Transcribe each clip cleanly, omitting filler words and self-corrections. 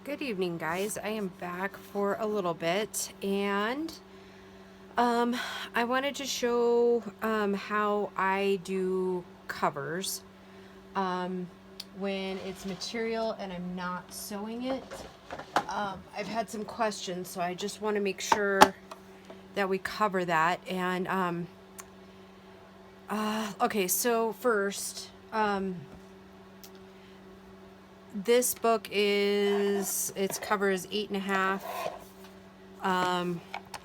Good evening, guys. I am back for a little bit, and I wanted to show how I do covers when it's material and I'm not sewing it. I've had some questions, so I just want to make sure that we cover that. And okay, so first, this book its cover is 8.5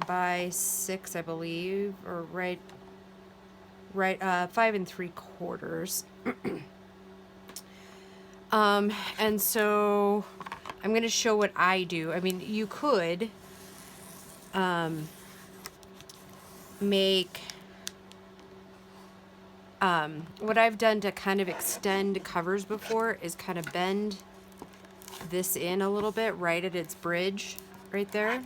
by 6, I believe, or right 5 3/4. And so I'm going to show what I do. I mean, you could make what I've done to kind of extend covers before is kind of bend this in a little bit right at its bridge right there,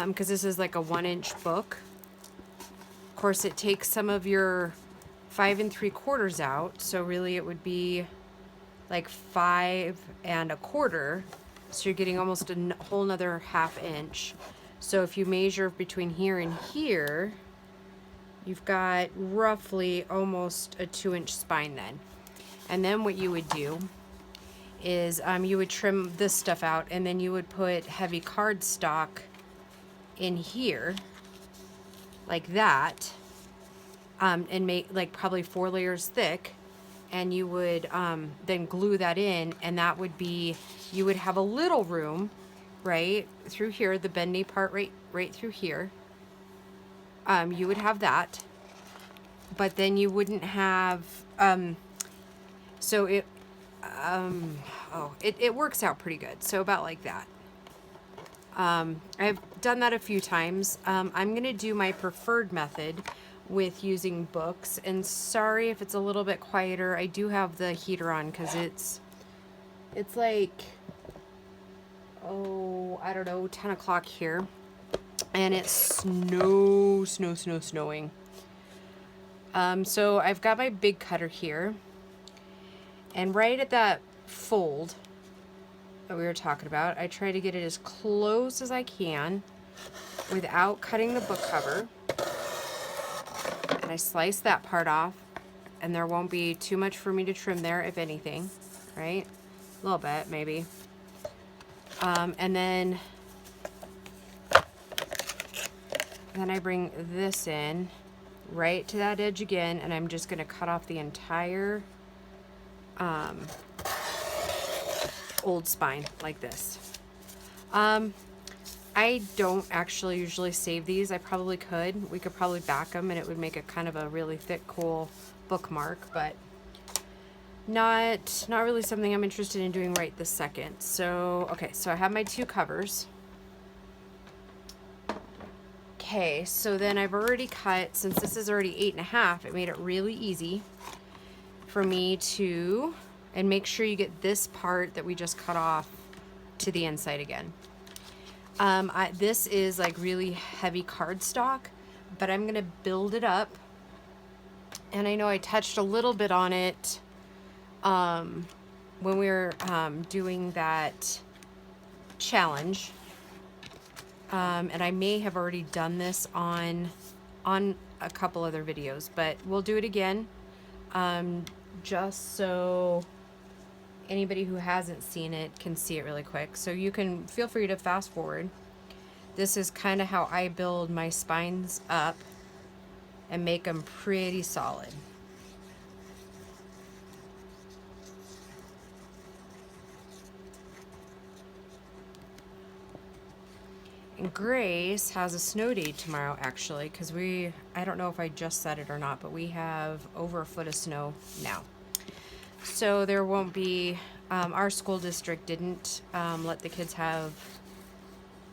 because this is like a 1-inch book. Of course, it takes some of your 5 3/4 out, so really it would be like 5 1/4, so you're getting almost a whole nother 1/2 inch. So if you measure between here and here, you've got roughly almost a 2-inch spine then. And then what you would do is you would trim this stuff out, and then you would put heavy cardstock in here like that, and make like probably 4 layers thick, and you would then glue that in, and that would be, you would have a little room right through here, the bendy part right through here. You would have that, but then you wouldn't have so it works out pretty good, so about like that. I've done that a few times. I'm gonna do my preferred method with using books, and sorry if it's a little bit quieter. I do have the heater on because it's like, oh, I don't know, 10 o'clock here, and it's snowing. So I've got my big cutter here, and right at that fold that we were talking about, I try to get it as close as I can without cutting the book cover. And I slice that part off, and there won't be too much for me to trim there, if anything, right? A little bit, maybe. And then I bring this in right to that edge again, and I'm just going to cut off the entire old spine like this. I don't actually usually save these. I probably could. We could probably back them, and it would make a kind of a really thick, cool bookmark, but not really something I'm interested in doing right this second. So, okay, so I have my 2 covers. Okay, so then I've already cut, since this is already 8.5, it made it really easy for me to, and make sure you get this part that we just cut off to the inside again. This is like really heavy cardstock, but I'm gonna build it up, and I know I touched a little bit on it when we were doing that challenge, and I may have already done this on a couple other videos, but we'll do it again, just so anybody who hasn't seen it can see it really quick. So you can feel free to fast forward. This is kind of how I build my spines up and make them pretty solid. And Grace has a snow day tomorrow, actually, because I don't know if I just said it or not, but we have over a foot of snow now. So there won't be, our school district didn't let the kids have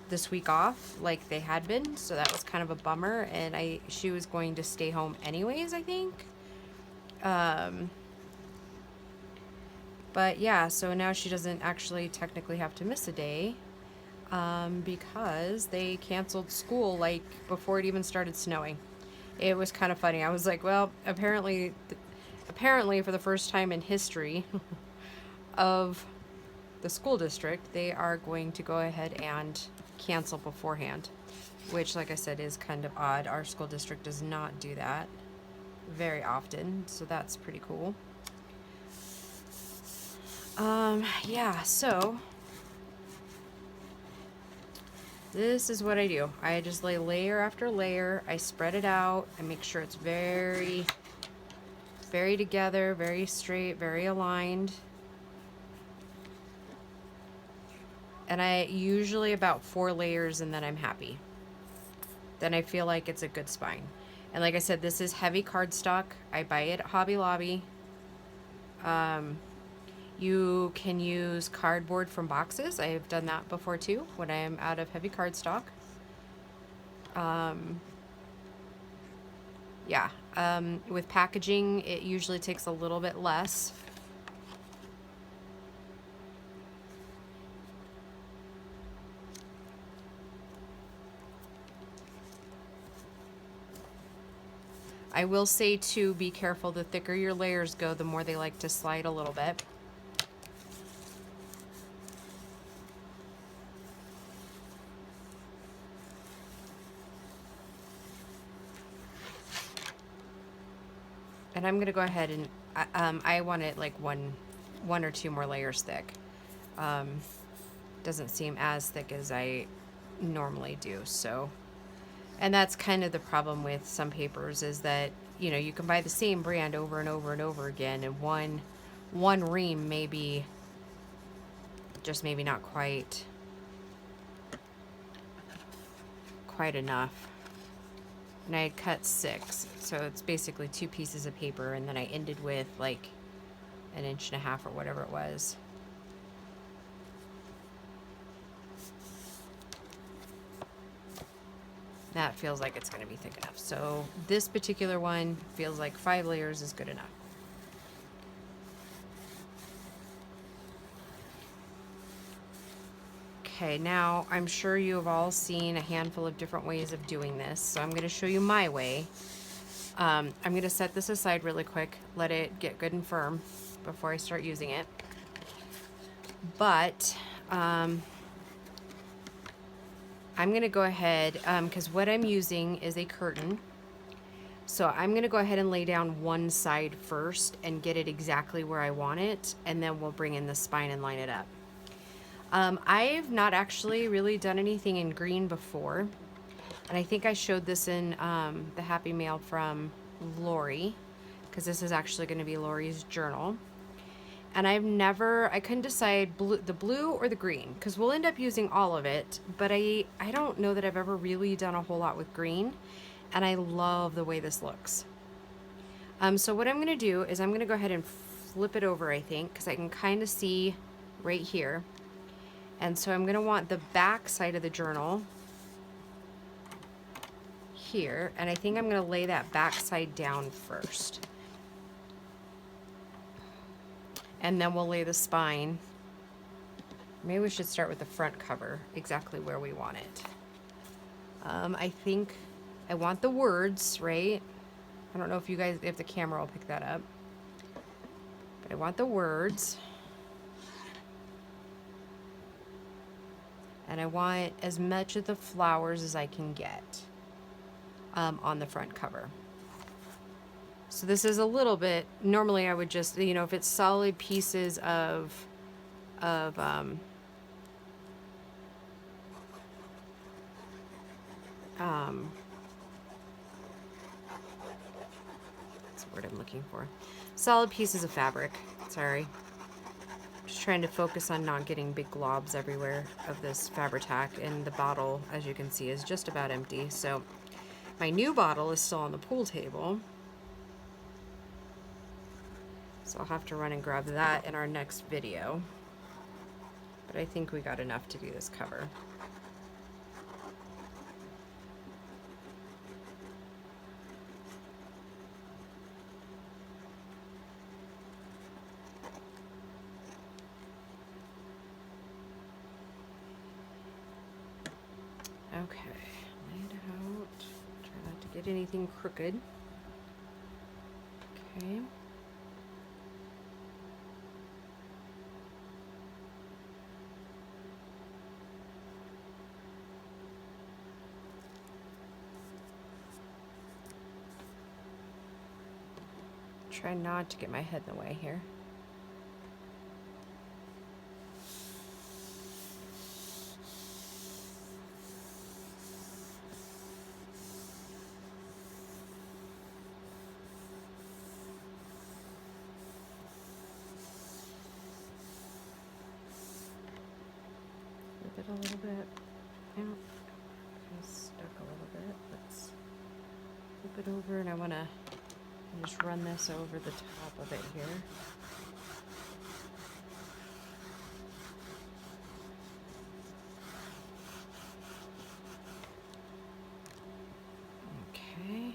this week off like they had been, so that was kind of a bummer, and she was going to stay home anyways, I think. But yeah, so now she doesn't actually technically have to miss a day, because they canceled school like before it even started snowing. It was kind of funny. I was like, well, apparently for the first time in history of the school district, they are going to go ahead and cancel beforehand, which, like I said, is kind of odd. Our school district does not do that very often, so that's pretty cool. Yeah, so this is what I do. I just lay layer after layer. I spread it out. I make sure it's very, very together, very straight, very aligned. And I usually about 4 layers and then I'm happy. Then I feel like it's a good spine. And like I said, this is heavy cardstock. I buy it at Hobby Lobby. You can use cardboard from boxes. I have done that before too when I am out of heavy cardstock. Yeah, with packaging, it usually takes a little bit less. I will say too, be careful. The thicker your layers go, the more they like to slide a little bit. And I'm gonna go ahead and I want it like one or two more layers thick. Doesn't seem as thick as I normally do. So, and that's kind of the problem with some papers, is that, you know, you can buy the same brand over and over and over again, and one ream may be just maybe not quite enough. And I had cut 6, so it's basically 2 pieces of paper, and then I ended with like 1.5 inches or whatever it was. That feels like it's going to be thick enough. So this particular one feels like 5 layers is good enough. Okay, now I'm sure you have all seen a handful of different ways of doing this, so I'm going to show you my way. I'm going to set this aside really quick, let it get good and firm before I start using it. But I'm going to go ahead, because what I'm using is a curtain. So I'm going to go ahead and lay down one side first and get it exactly where I want it, and then we'll bring in the spine and line it up. I've not actually really done anything in green before, and I think I showed this in the Happy Mail from Lori, because this is actually going to be Lori's journal. And I couldn't decide the blue or the green, because we'll end up using all of it, but I don't know that I've ever really done a whole lot with green, and I love the way this looks. So what I'm going to do is I'm going to go ahead and flip it over, I think, because I can kind of see right here. And so I'm going to want the back side of the journal here, and I think I'm going to lay that back side down first. And then we'll lay the spine. Maybe we should start with the front cover, exactly where we want it. I think I want the words, right? I don't know if if the camera will pick that up, but I want the words. And I want as much of the flowers as I can get on the front cover. So this is a little bit, normally I would just, you know, if it's solid pieces of that's the word I'm looking for. Solid pieces of fabric, sorry. Just trying to focus on not getting big globs everywhere of this Fabri-Tac, and the bottle, as you can see, is just about empty. So my new bottle is still on the pool table. So I'll have to run and grab that in our next video. But I think we got enough to do this cover. Okay, lay it out. Try not to get anything crooked. Okay. Okay. Try not to get my head in the way here. A little bit. Yeah, it's stuck a little bit. Let's flip it over, and I want to just run this over the top of it here. Okay.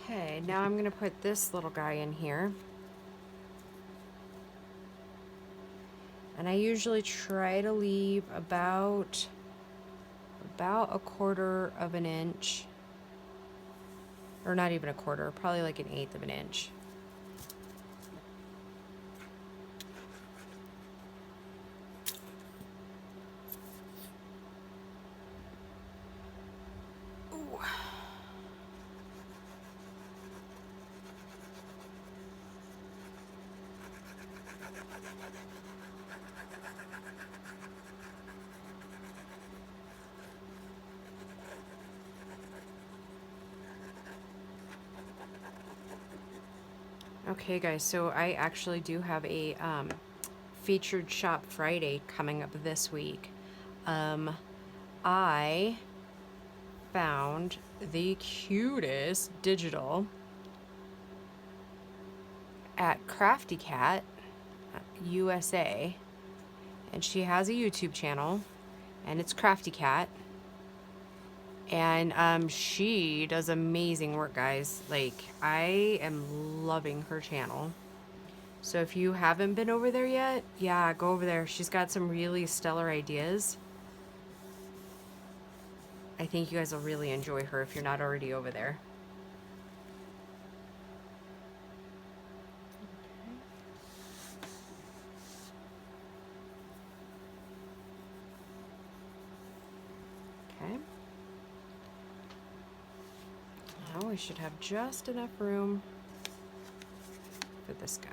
Okay, now I'm going to put this little guy in here. And I usually try to leave about a quarter of an inch, or not even a quarter, probably like an eighth of an inch. Ooh. Okay guys, so I actually do have a featured shop Friday coming up this week. I found the cutest digital at Crafty Cat USA, and she has a YouTube channel, and it's Crafty Cat. And she does amazing work, guys. Like, I am loving her channel. So if you haven't been over there yet, yeah, go over there. She's got some really stellar ideas. I think you guys will really enjoy her if you're not already over there. Okay. Now we should have just enough room for this guy.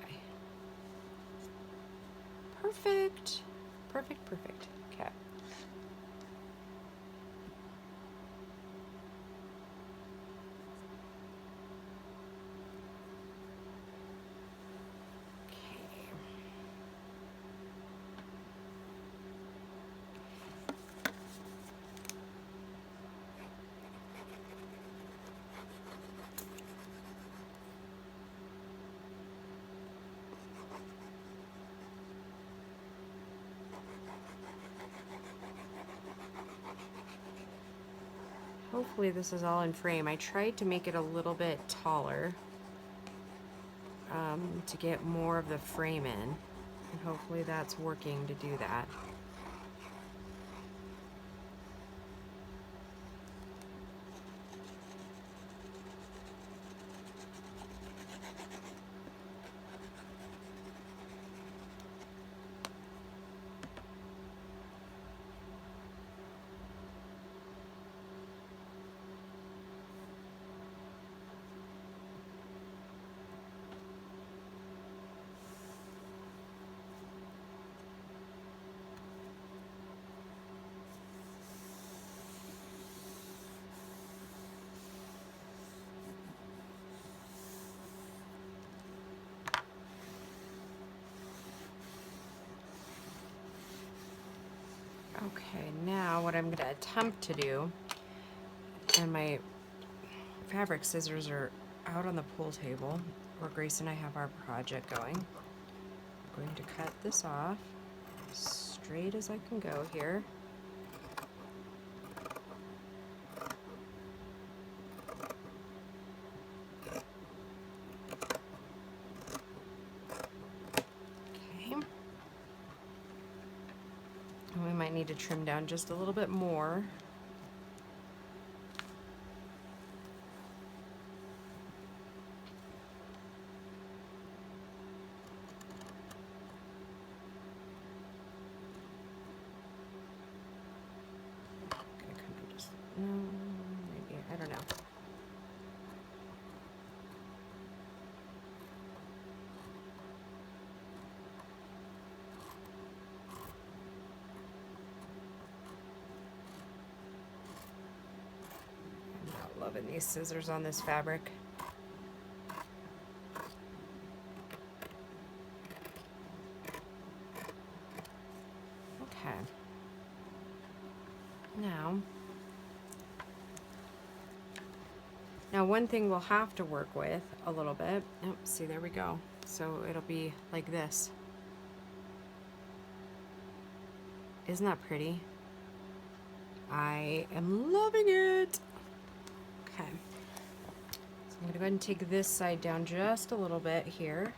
Perfect. Perfect, perfect. Okay. Hopefully this is all in frame. I tried to make it a little bit taller to get more of the frame in, and hopefully that's working to do that. Okay, now what I'm going to attempt to do, and my fabric scissors are out on the pool table where Grace and I have our project going. I'm going to cut this off as straight as I can go here. We might need to trim down just a little bit more. I'm gonna kind of No, maybe, I don't know. I'm not loving these scissors on this fabric. Okay. Now one thing we'll have to work with a little bit. Oh, see, there we go. So it'll be like this. Isn't that pretty? I am loving it. Okay. So I'm gonna go ahead and take this side down just a little bit here.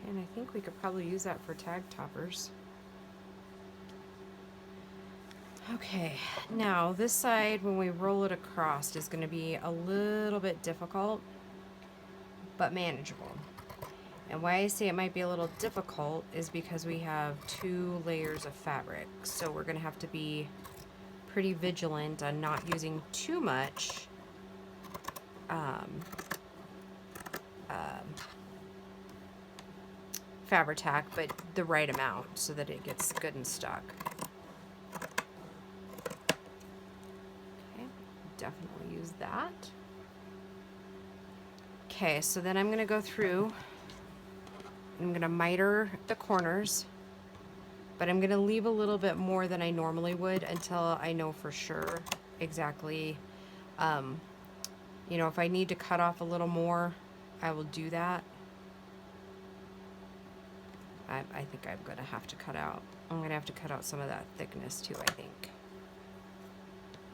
And I think we could probably use that for tag toppers. Okay, now this side, when we roll it across, is going to be a little bit difficult, but manageable. And why I say it might be a little difficult is because we have 2 layers of fabric. So we're going to have to be pretty vigilant on not using too much Fabri-Tac, but the right amount so that it gets good and stuck. Okay, definitely use that. Okay, so then I'm going to go through, I'm going to miter the corners, but I'm going to leave a little bit more than I normally would until I know for sure exactly, you know, if I need to cut off a little more, I will do that. I think I'm going to have to cut out. I'm going to have to cut out some of that thickness too, I think.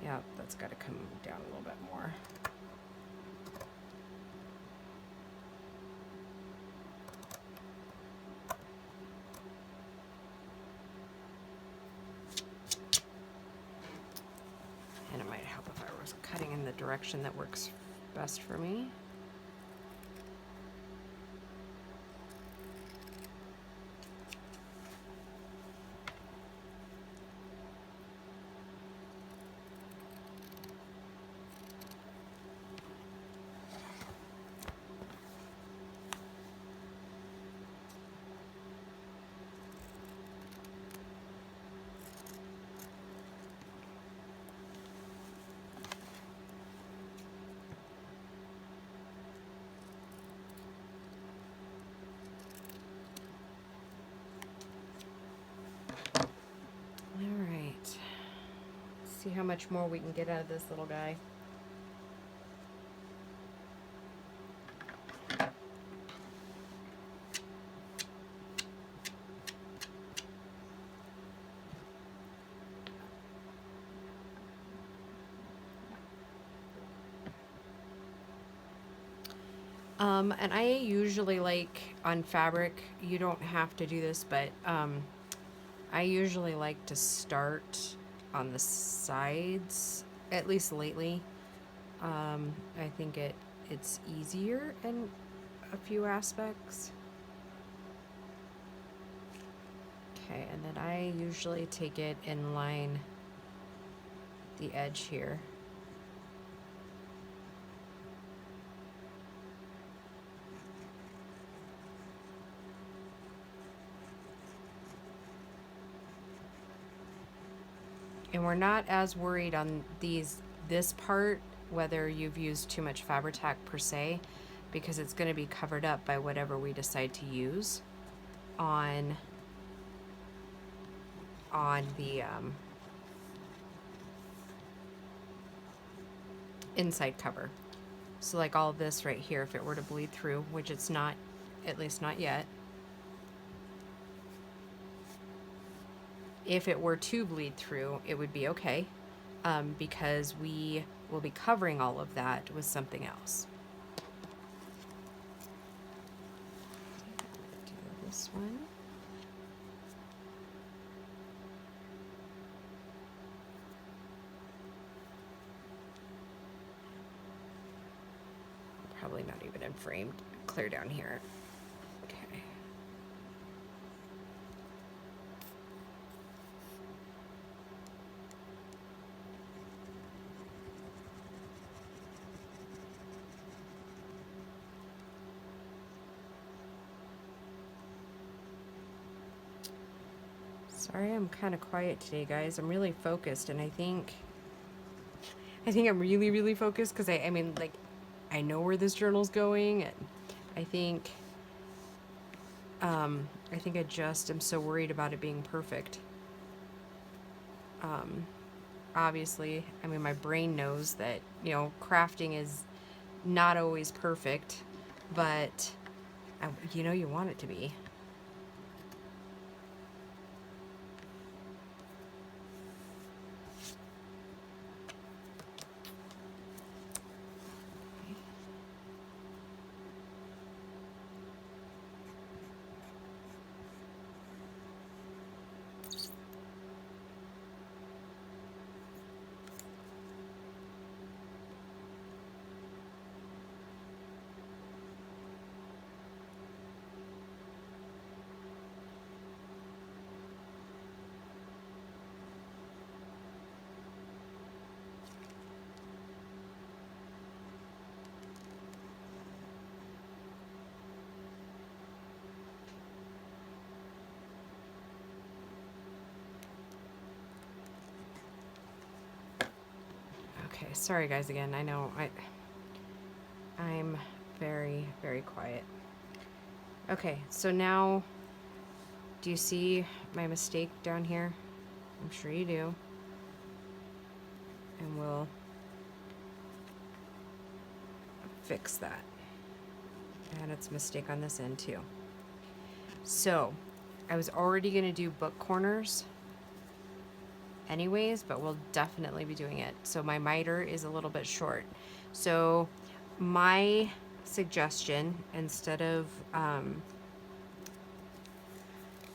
Yeah, that's got to come down a little bit more. And it might help if I was cutting in the direction that works best for me. See how much more we can get out of this little guy. And I usually like on fabric, you don't have to do this, but I usually like to start on the sides, at least lately. I think it's easier in a few aspects. Okay, and then I usually take it and line the edge here. And we're not as worried on this part, whether you've used too much Fabri-Tac per se, because it's going to be covered up by whatever we decide to use on the inside cover. So like all this right here, if it were to bleed through, which it's not, at least not yet. If it were to bleed through, it would be okay, because we will be covering all of that with something else. this one. Probably not even in frame. Clear down here. Okay. Sorry, I'm kind of quiet today, guys. I'm really focused, and I think I'm really, really focused because I mean, like, I know where this journal's going, and I think I just am so worried about it being perfect. Obviously, I mean, my brain knows that, you know, crafting is not always perfect, but you know, you want it to be. Okay, sorry guys again. I know I'm very, very quiet. Okay, so now do you see my mistake down here? I'm sure you do. And we'll fix that. And it's a mistake on this end too. So I was already gonna do book corners anyways, but we'll definitely be doing it. So my miter is a little bit short. So my suggestion, instead of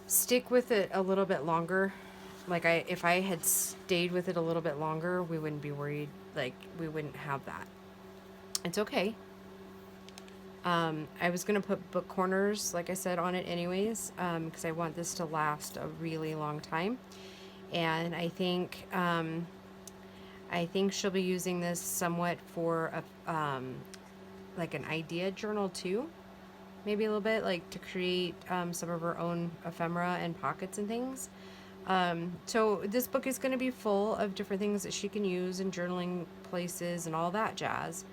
stick with it a little bit longer, like if I had stayed with it a little bit longer, we wouldn't be worried, like we wouldn't have that. It's okay. I was gonna put book corners, like I said, on it anyways, because I want this to last a really long time. And I think she'll be using this somewhat for a like an idea journal too, maybe a little bit, like to create some of her own ephemera and pockets and things. So this book is going to be full of different things that she can use in journaling places and all that jazz.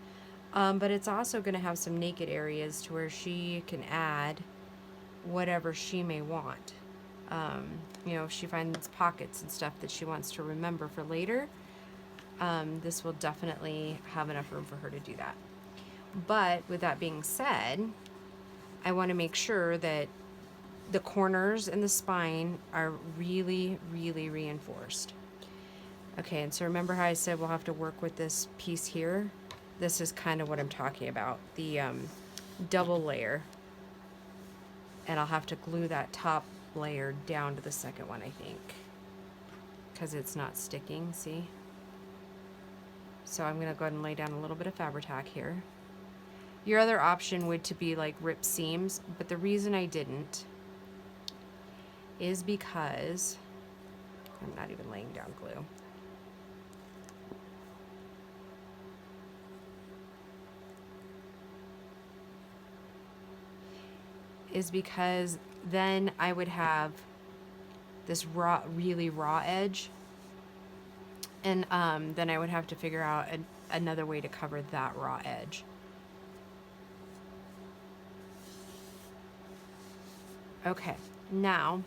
But it's also going to have some naked areas to where she can add whatever she may want. You know, if she finds pockets and stuff that she wants to remember for later, this will definitely have enough room for her to do that. But with that being said, I want to make sure that the corners and the spine are really, really reinforced. Okay, and so remember how I said we'll have to work with this piece here? This is kind of what I'm talking about, the double layer. And I'll have to glue that top layer down to the second one, I think, because it's not sticking, see? So I'm gonna go ahead and lay down a little bit of Fabri-Tac here. Your other option would to be like rip seams, but the reason I didn't is because I'm not even laying down glue. Is because then I would have this raw, really raw edge, and then I would have to figure out another way to cover that raw edge. Okay, now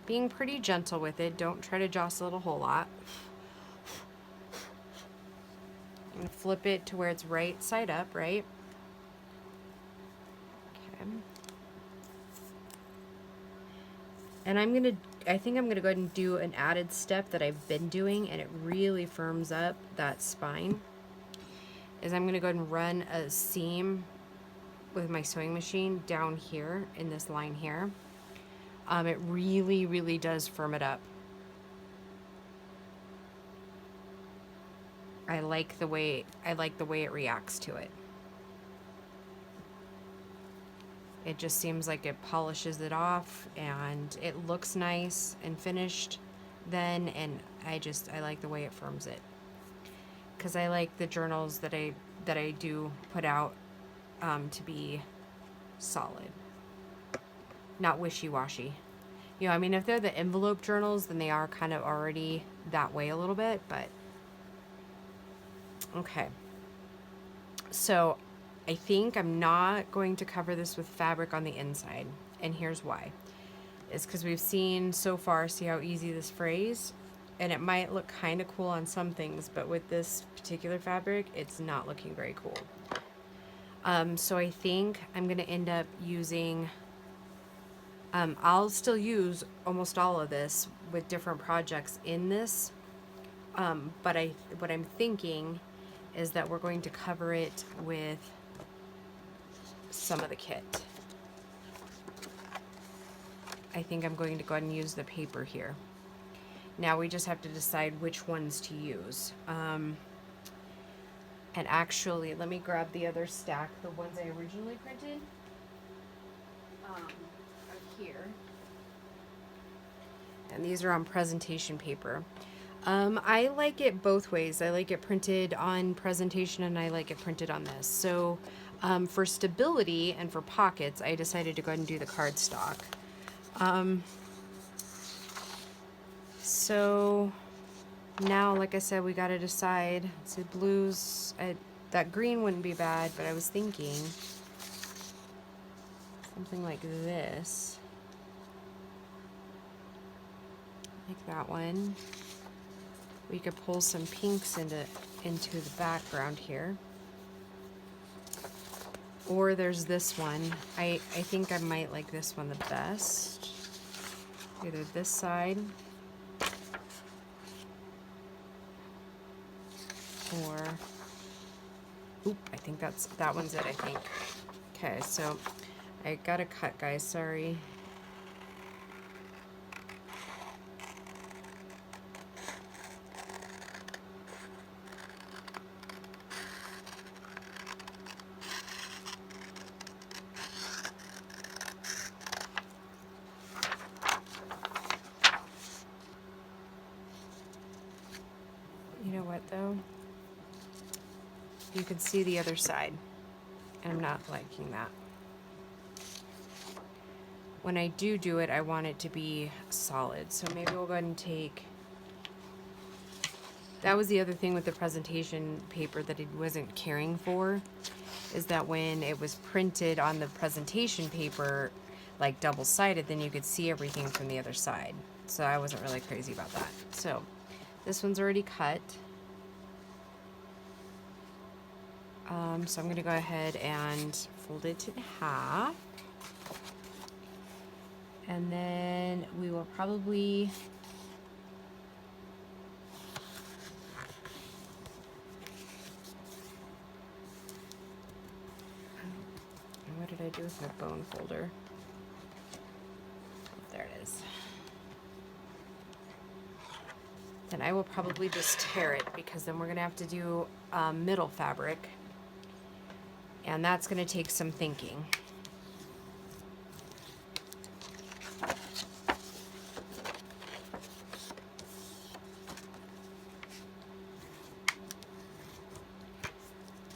being pretty gentle with it, don't try to jostle it a whole lot. I'm gonna flip it to where it's right side up, right? Okay. And I think I'm gonna go ahead and do an added step that I've been doing, and it really firms up that spine, is I'm gonna go ahead and run a seam with my sewing machine down here in this line here. It really, really does firm it up. I like the way it reacts to it. It just seems like it polishes it off and it looks nice and finished then, and I like the way it firms it. Because I like the journals that I do put out to be solid, not wishy-washy. You know, I mean, if they're the envelope journals, then they are kind of already that way a little bit, but okay. So I think I'm not going to cover this with fabric on the inside, and here's why. It's because we've seen so far, see how easy this frays, and it might look kind of cool on some things, but with this particular fabric, it's not looking very cool. So I think I'm going to end up using, I'll still use almost all of this with different projects in this, but what I'm thinking is that we're going to cover it with some of the kit. I think I'm going to go ahead and use the paper here. Now we just have to decide which ones to use. And actually, let me grab the other stack, the ones I originally printed, are here. And these are on presentation paper. I like it both ways. I like it printed on presentation and I like it printed on this. So for stability and for pockets, I decided to go ahead and do the cardstock. So now, like I said, we got to decide. So blues, that green wouldn't be bad, but I was thinking something like this. Like that one. We could pull some pinks into the background here. Or there's this one. I think I might like this one the best. Either this side or, oop, I think that one's it, I think. Okay, so I gotta cut, guys, sorry. You know what, though? You can see the other side, and I'm not liking that. When I do it, I want it to be solid. So maybe we'll go ahead and take... That was the other thing with the presentation paper that it wasn't caring for, is that when it was printed on the presentation paper, like double-sided, then you could see everything from the other side. So I wasn't really crazy about that. So this one's already cut. So I'm going to go ahead and fold it in half. And then we will probably... What did I do with my bone folder? There it is. Then I will probably just tear it, because then we're going to have to do middle fabric. And that's going to take some thinking.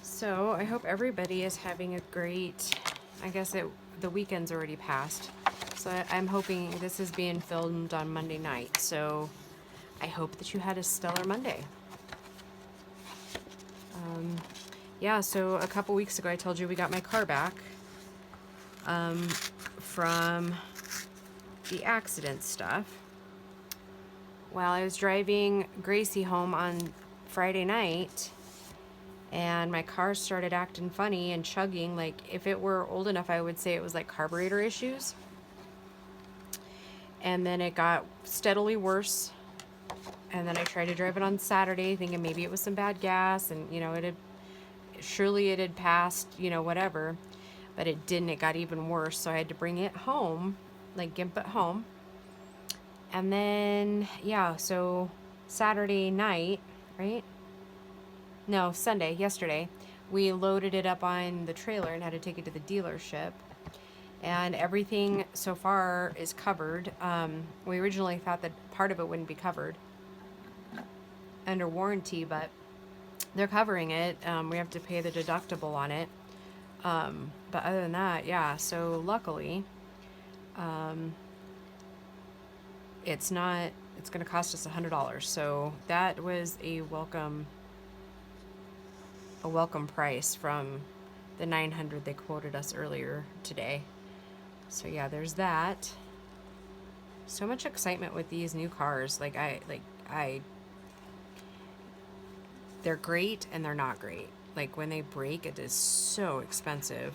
So I hope everybody is having a great, I guess the weekend's already passed. So I'm hoping this is being filmed on Monday night. So I hope that you had a stellar Monday. Yeah, so a couple weeks ago I told you we got my car back from the accident stuff. Well, I was driving Gracie home on Friday night, and my car started acting funny and chugging. Like, if it were old enough, I would say it was like carburetor issues. And then it got steadily worse. And then I tried to drive it on Saturday, thinking maybe it was some bad gas, and you know, it had passed, you know, whatever. but it didn't. It got even worse, so I had to bring it home, like gimp it home. And then, yeah, so Saturday night, right? No, Sunday, yesterday, we loaded it up on the trailer and had to take it to the dealership. And everything so far is covered. We originally thought that part of it wouldn't be covered under warranty, but they're covering it. We have to pay the deductible on it. But other than that, yeah, so luckily, it's going to cost us $100. So that was a welcome price from the $900 they quoted us earlier today. So yeah, there's that. So much excitement with these new cars. They're great and they're not great. Like when they break, it is so expensive.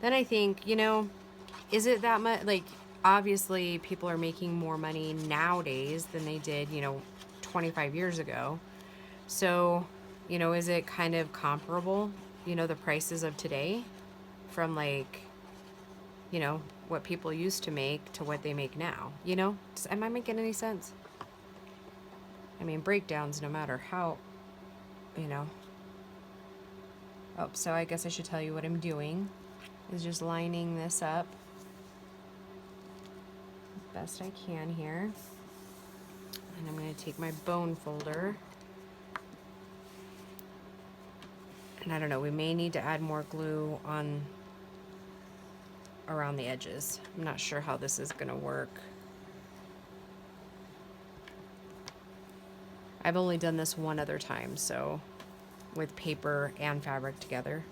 Then I think, is it that much? Like, obviously people are making more money nowadays than they did, 25 years ago. So, is it kind of comparable, the prices of today from like, what people used to make to what they make now, Am I making any sense? I mean, breakdowns, no matter how, Oh, so I guess I should tell you what I'm doing is just lining this up best I can here. And I'm going to take my bone folder. And I don't know, we may need to add more glue on around the edges. I'm not sure how this is going to work. I've only done this one other time, so with paper and fabric together.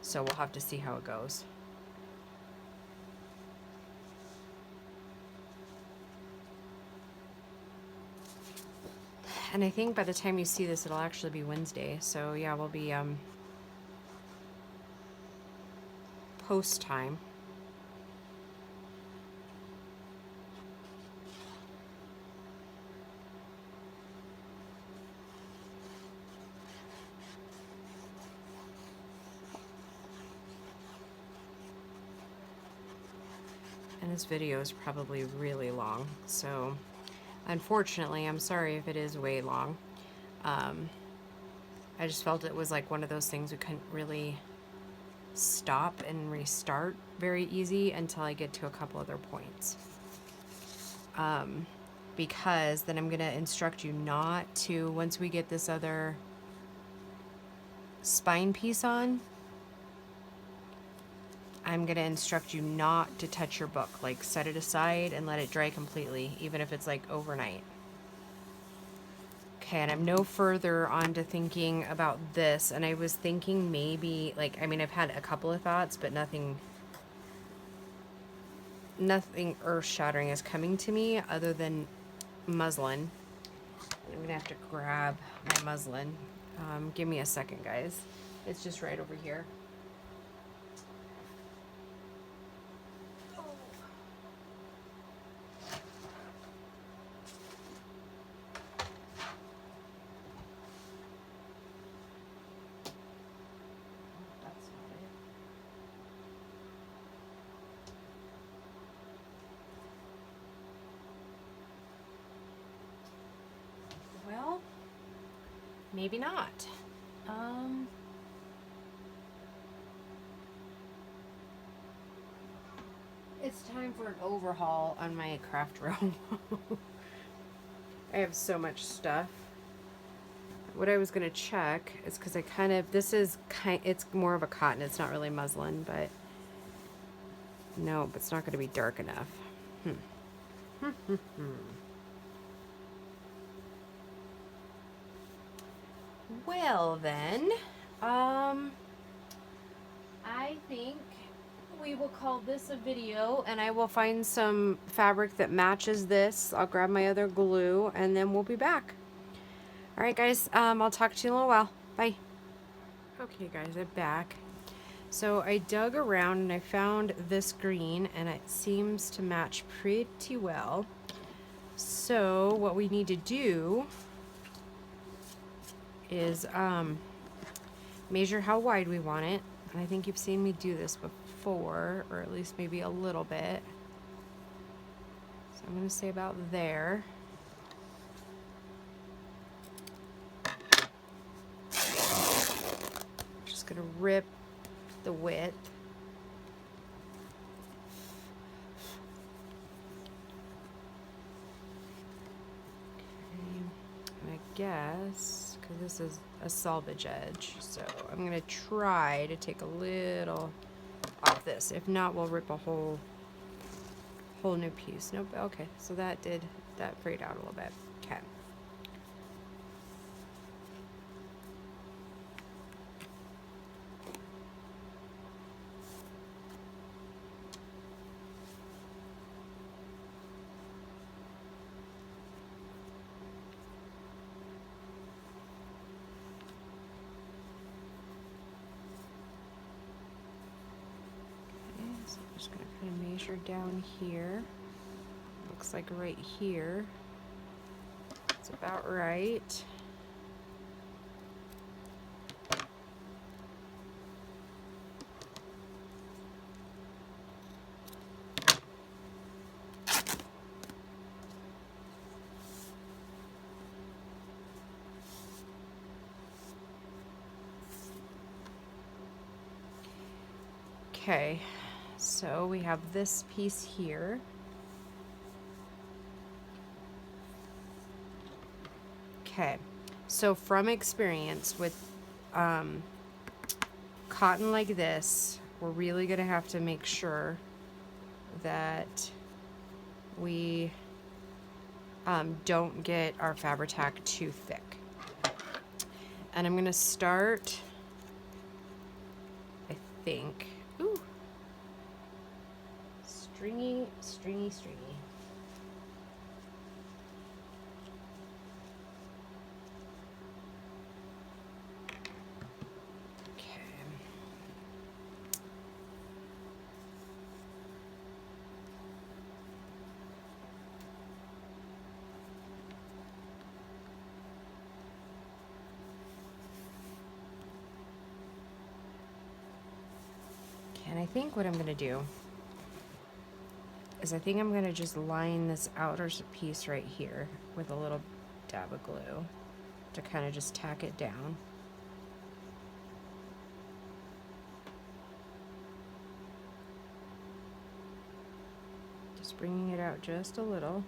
So we'll have to see how it goes. And I think by the time you see this, it'll actually be Wednesday. So yeah, we'll be post time. And this video is probably really long, so unfortunately, I'm sorry if it is way long. I just felt it was like one of those things we couldn't really stop and restart very easy until I get to a couple other points. Because then I'm going to instruct you not to, once we get this other spine piece on, I'm going to instruct you not to touch your book. Like, set it aside and let it dry completely, even if it's like overnight. Okay, and I'm no further on to thinking about this, and I was thinking maybe, like, I mean, I've had a couple of thoughts, but nothing earth-shattering is coming to me other than muslin. I'm going to have to grab my muslin. Give me a second, guys. It's just right over here. Well, maybe not. It's time for an overhaul on my craft room. I have so much stuff. What I was gonna check is because it's more of a cotton. It's not really muslin, but no, it's not gonna be dark enough. Well then, I think we will call this a video, and I will find some fabric that matches this. I'll grab my other glue, and then we'll be back. All right, guys, I'll talk to you in a little while. Bye. Okay, guys, I'm back. So I dug around and I found this green, and it seems to match pretty well. So what we need to do is measure how wide we want it. And I think you've seen me do this before, or at least maybe a little bit. So I'm going to say about there. Just going to rip the width. Okay. And I guess, because this is a salvage edge, so I'm going to try to take a little off this. If not, we'll rip a whole new piece. Nope. Okay, so that frayed out a little bit. Okay. So I'm just going to kind of measure down here. Looks like right here. It's about right. Okay, so we have this piece here. Okay, so from experience with cotton like this, we're really going to have to make sure that we don't get our Fabri-Tac too thick. And I'm going to start, I think, ooh, stringy. And I think what I'm going to do is I think I'm going to just line this outer piece right here with a little dab of glue to kind of just tack it down. Just bringing it out just a little.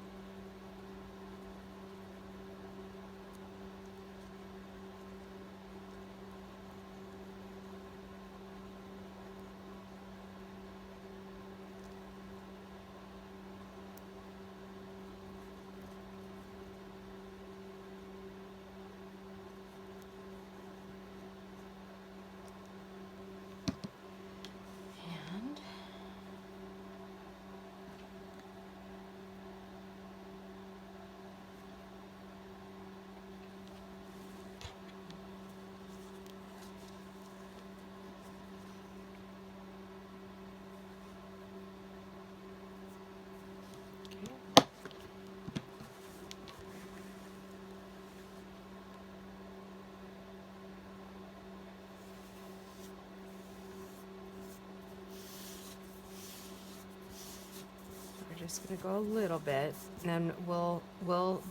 Just gonna go a little bit, and then we'll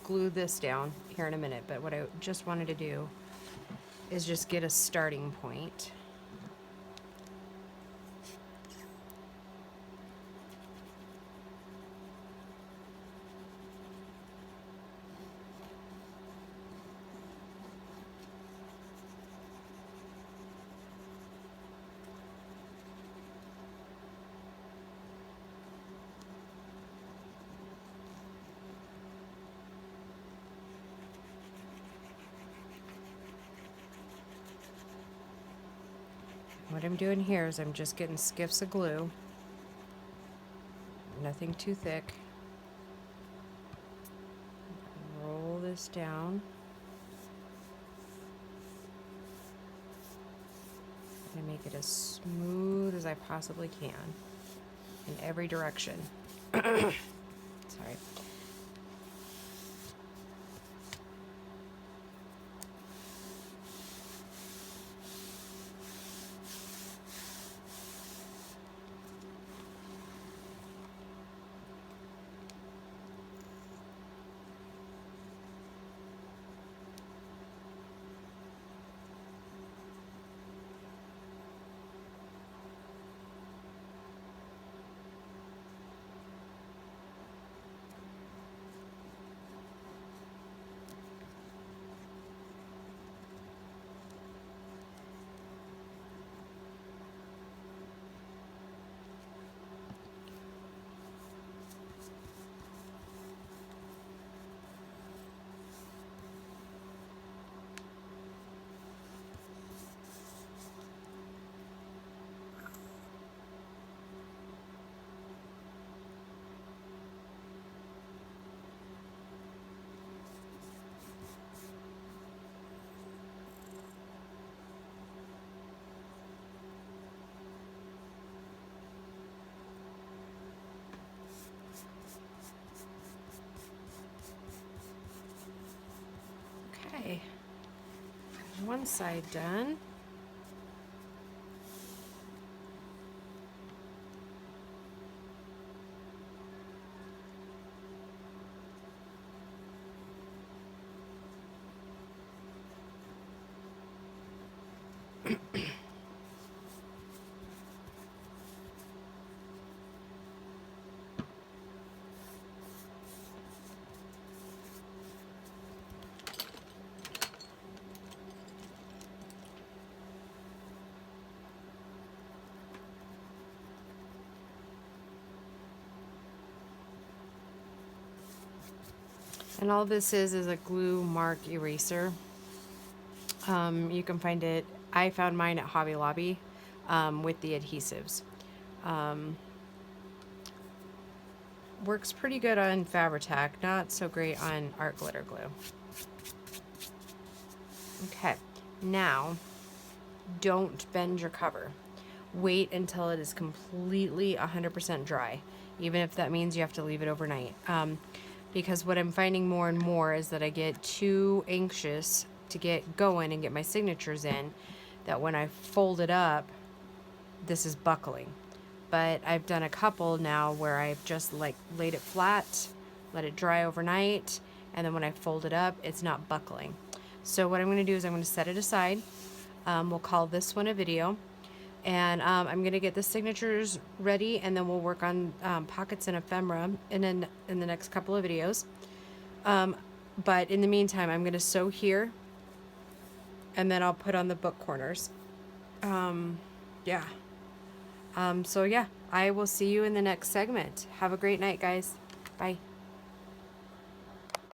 glue this down here in a minute. But what I just wanted to do is just get a starting point. What I'm doing here is I'm just getting skiffs of glue, nothing too thick. Roll this down. And make it as smooth as I possibly can in every direction. Sorry. one side done. And all this is a glue mark eraser. You can find it, I found mine at Hobby Lobby with the adhesives. Works pretty good on Fabri-Tac, not so great on art glitter glue. Okay, now don't bend your cover. Wait until it is completely 100% dry, even if that means you have to leave it overnight. Because what I'm finding more and more is that I get too anxious to get going and get my signatures in, that when I fold it up, this is buckling. But I've done a couple now where I've just like laid it flat, let it dry overnight, and then when I fold it up, it's not buckling. So what I'm going to do is I'm going to set it aside. We'll call this one a video. And I'm going to get the signatures ready, and then we'll work on pockets and ephemera in the next couple of videos. But in the meantime, I'm going to sew here, and then I'll put on the book corners. Yeah. So yeah, I will see you in the next segment. Have a great night, guys. Bye.